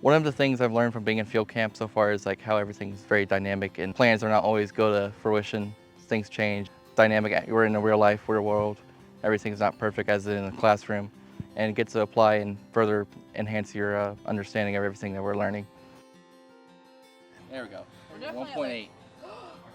One of the things I've learned from being in field camp so far is like how everything's very dynamic and plans are not always go to fruition. Things change. Dynamic, we're in a real life, real world. Everything's not perfect as in a classroom, and get to apply and further enhance your understanding of everything that we're learning. There we go. 1.8.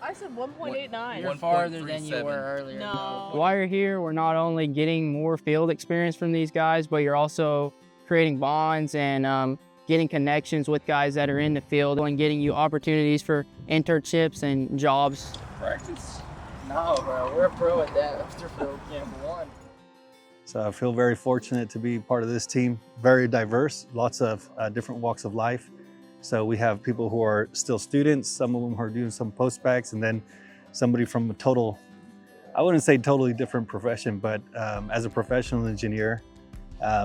I said 1.89. You're farther than you were earlier. No. While you're here, we're not only getting more field experience from these guys, but you're also creating bonds and getting connections with guys that are in the field and getting you opportunities for internships and jobs. Practice? No, bro, we're pro at that after field camp 1. So I feel very fortunate to be part of this team. Very diverse, lots of different walks of life. So we have people who are still students, some of them who are doing some post-bacs, and then somebody from a total, I wouldn't say totally different profession, but as a professional engineer,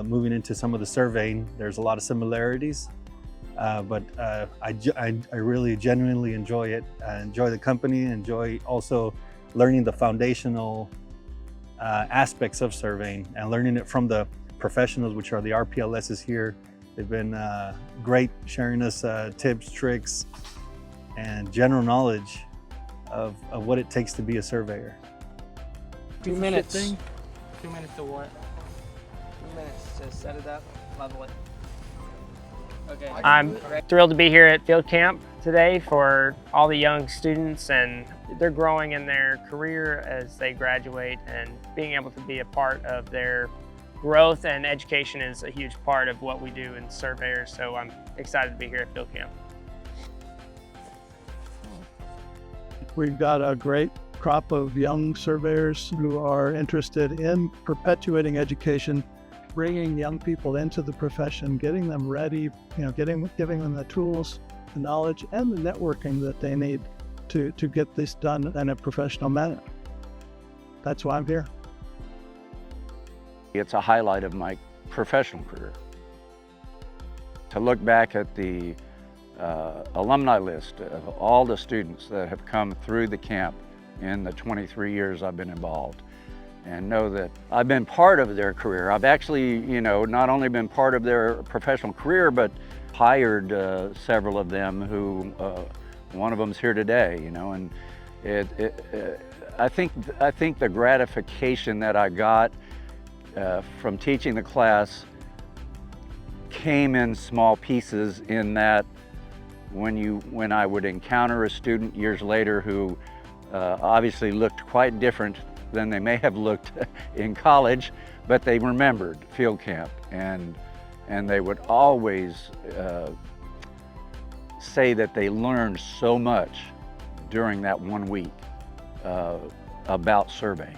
moving into some of the surveying, there's a lot of similarities. But I really genuinely enjoy it. I enjoy the company, enjoy also learning the foundational aspects of surveying and learning it from the professionals, which are the RPLSs here. They've been great sharing us tips, tricks, and general knowledge of what it takes to be a surveyor. 2 minutes. 2 minutes to what? 2 minutes to set it up, level it. Okay. I'm thrilled to be here at field camp today for all the young students, and they're growing in their career as they graduate, and being able to be a part of their growth and education is a huge part of what we do in surveyors, so I'm excited to be here at field camp. We've got a great crop of young surveyors who are interested in perpetuating education, bringing young people into the profession, getting them ready, giving them the tools, the knowledge, and the networking that they need to get this done in a professional manner. That's why I'm here. It's a highlight of my professional career. To look back at the alumni list of all the students that have come through the camp in the 23 years I've been involved, and know that I've been part of their career. I've actually, not only been part of their professional career, but hired several of them who, one of them's here today, and I think the gratification that I got from teaching the class came in small pieces, in that when I would encounter a student years later who obviously looked quite different than they may have looked in college, but they remembered field camp, and they would always say that they learned so much during that 1 week about surveying.